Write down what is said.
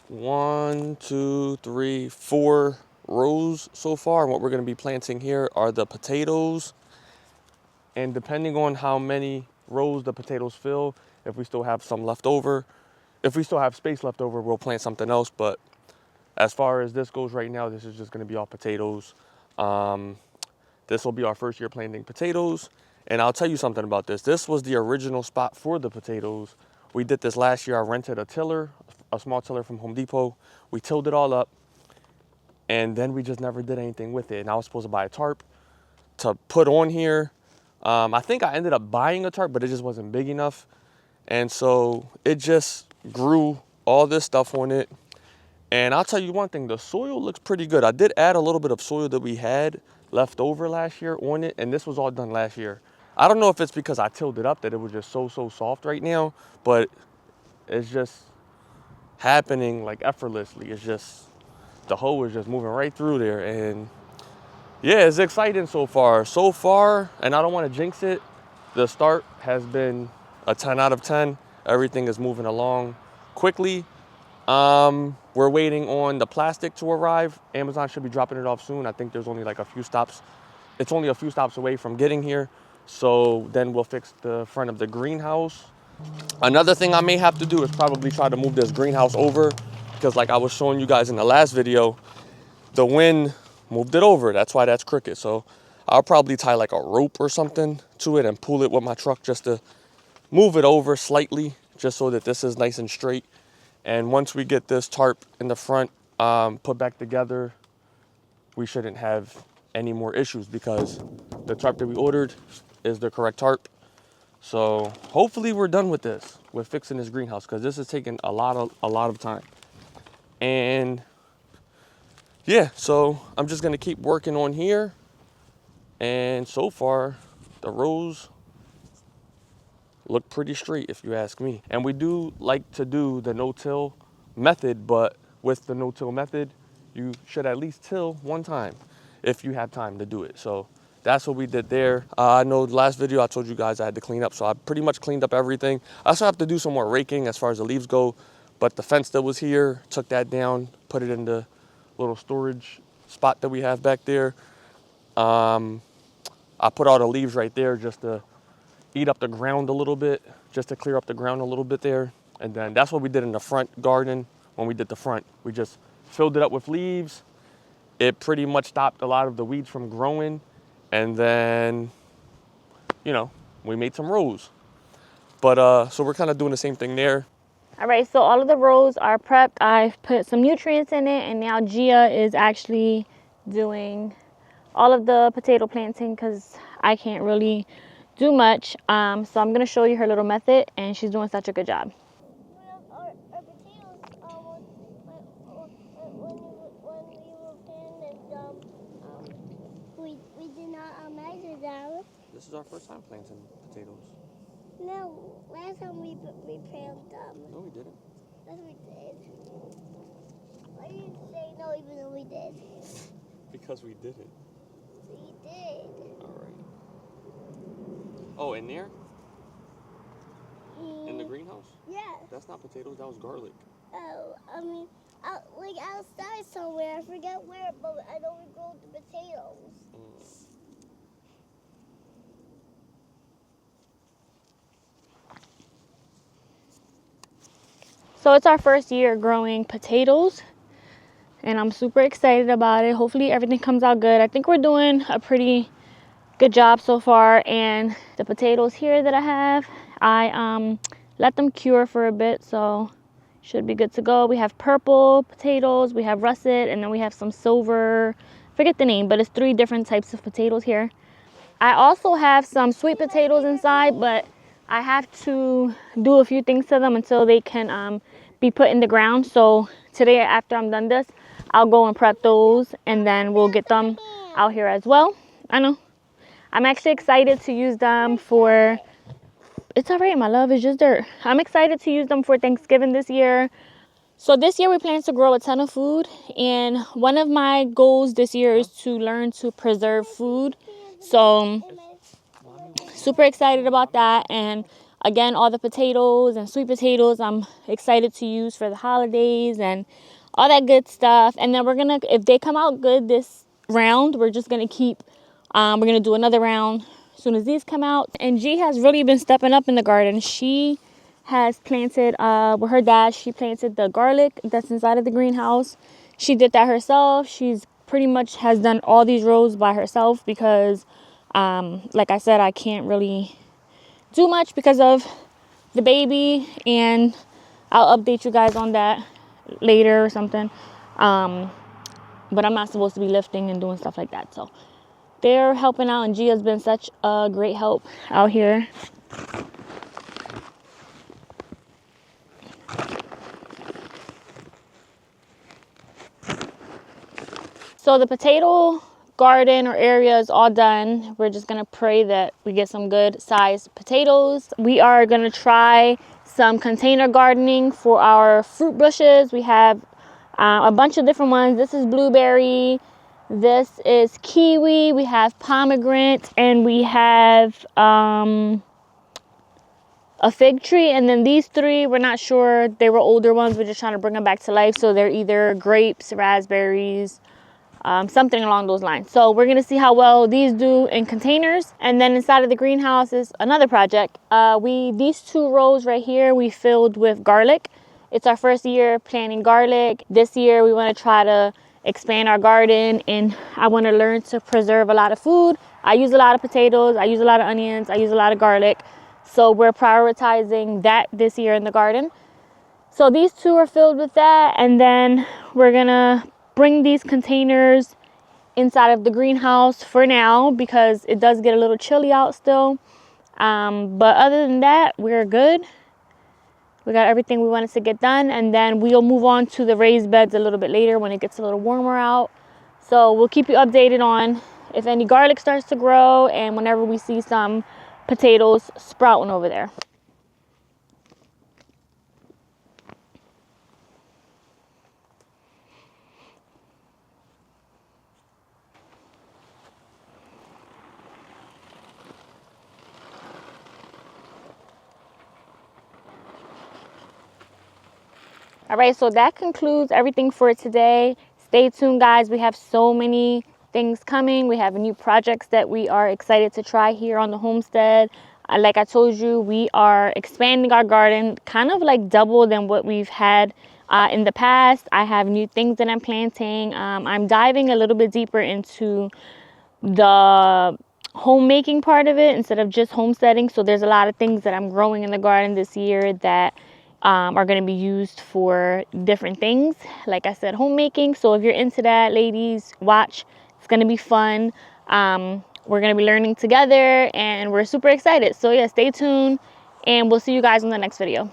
1, 2, 3, 4 rows so far. And what we're going to be planting here are the potatoes. And depending on how many rows the potatoes fill, if we still have some left over, if we still have space left over, we'll plant something else. But as far as this goes right now, this is just going to be all potatoes. This will be our first year planting potatoes. And I'll tell you something about this. This was the original spot for the potatoes. We did this last year. I rented a tiller, a small tiller from Home Depot. We tilled it all up. And then we just never did anything with it. And I was supposed to buy a tarp to put on here. I think I ended up buying a tarp, but it just wasn't big enough. And so it just grew all this stuff on it. And I'll tell you one thing, the soil looks pretty good. I did add a little bit of soil that we had left over last year on it, and this was all done last year. I don't know if it's because I tilled it up that it was just so soft right now, but it's just happening like effortlessly. It's just, the hoe is just moving right through there. And yeah, it's exciting so far. So far, and I don't want to jinx it, the start has been a 10 out of 10. Everything is moving along quickly. We're waiting on the plastic to arrive. Amazon should be dropping it off soon. I think there's only like a few stops. It's only a few stops away from getting here. So then we'll fix the front of the greenhouse. Another thing I may have to do is probably try to move this greenhouse over, because like I was showing you guys in the last video, the wind moved it over. That's why that's crooked. So I'll probably tie like a rope or something to it and pull it with my truck just to move it over slightly, just so that this is nice and straight. And once we get this tarp in the front put back together, we shouldn't have any more issues, because the tarp that we ordered is the correct tarp. So hopefully we're done with this, with fixing this greenhouse, because this is taking a lot of time. And yeah, so I'm just gonna keep working on here. And so far, the rows look pretty straight, if you ask me. And we do like to do the no-till method, but with the no-till method, you should at least till one time if you have time to do it. So that's what we did there. I know the last video I told you guys I had to clean up, so I pretty much cleaned up everything. I also have to do some more raking as far as the leaves go, but the fence that was here, took that down, put it in the little storage spot that we have back there. I put all the leaves right there just to eat up the ground a little bit, just to clear up the ground a little bit there. And then that's what we did in the front garden. When we did the front, we just filled it up with leaves. It pretty much stopped a lot of the weeds from growing. And then, you know, we made some rows. But so we're kind of doing the same thing there. All right, so all of the rows are prepped. I've put some nutrients in it, and now Gia is actually doing all of the potato planting because I can't really do much. So I'm gonna show you her little method, and she's doing such a good job. Our potatoes, when we were planting them, we did not measure them. This is our first time planting potatoes. No, last time we planted them. No, we didn't. Yes, we did. Why did you say no even though we did? Because we didn't. We did. All right. Oh, in there? In the greenhouse? Yes. That's not potatoes, that was garlic. Oh, I mean, like outside somewhere. I forget where, but I know we grow the potatoes. So it's our first year growing potatoes, and I'm super excited about it. Hopefully everything comes out good. I think we're doing a pretty good job so far. And the potatoes here that I have, I let them cure for a bit, so should be good to go. We have purple potatoes, we have russet, and then we have some silver, forget the name, but it's 3 different types of potatoes here. I also have some sweet potatoes inside, but I have to do a few things to them until they can be put in the ground. So today, after I'm done this, I'll go and prep those, and then we'll get them out here as well. I know. I'm actually excited to use them for, it's all right, my love, it's just dirt. I'm excited to use them for Thanksgiving this year. So this year we plan to grow a ton of food, and one of my goals this year is to learn to preserve food. So super excited about that. And again, all the potatoes and sweet potatoes I'm excited to use for the holidays and all that good stuff. And then we're gonna, if they come out good this round, we're just gonna keep, we're gonna do another round as soon as these come out. And G has really been stepping up in the garden. She has planted, with her dad, she planted the garlic that's inside of the greenhouse. She did that herself. She's pretty much has done all these rows by herself because, like I said, I can't really do much because of the baby, and I'll update you guys on that later or something. But I'm not supposed to be lifting and doing stuff like that. So they're helping out, and Gia's been such a great help out here. So the potato garden or area is all done. We're just gonna pray that we get some good sized potatoes. We are gonna try some container gardening for our fruit bushes. We have a bunch of different ones. This is blueberry, this is kiwi, we have pomegranate, and we have a fig tree. And then these three, we're not sure, they were older ones, we're just trying to bring them back to life. So they're either grapes, raspberries, something along those lines. So we're gonna see how well these do in containers. And then inside of the greenhouse is another project. These 2 rows right here we filled with garlic. It's our first year planting garlic. This year we want to try to expand our garden, and I want to learn to preserve a lot of food. I use a lot of potatoes, I use a lot of onions, I use a lot of garlic. So we're prioritizing that this year in the garden. So these 2 are filled with that, and then we're gonna bring these containers inside of the greenhouse for now because it does get a little chilly out still. But other than that, we're good. We got everything we wanted to get done, and then we'll move on to the raised beds a little bit later when it gets a little warmer out. So we'll keep you updated on if any garlic starts to grow and whenever we see some potatoes sprouting over there. All right, so that concludes everything for today. Stay tuned, guys. We have so many things coming. We have new projects that we are excited to try here on the homestead. Like I told you, we are expanding our garden kind of like double than what we've had in the past. I have new things that I'm planting. I'm diving a little bit deeper into the homemaking part of it instead of just homesteading. So there's a lot of things that I'm growing in the garden this year that are going to be used for different things. Like I said, homemaking. So if you're into that, ladies, watch. It's going to be fun. We're going to be learning together, and we're super excited. So yeah, stay tuned, and we'll see you guys in the next video.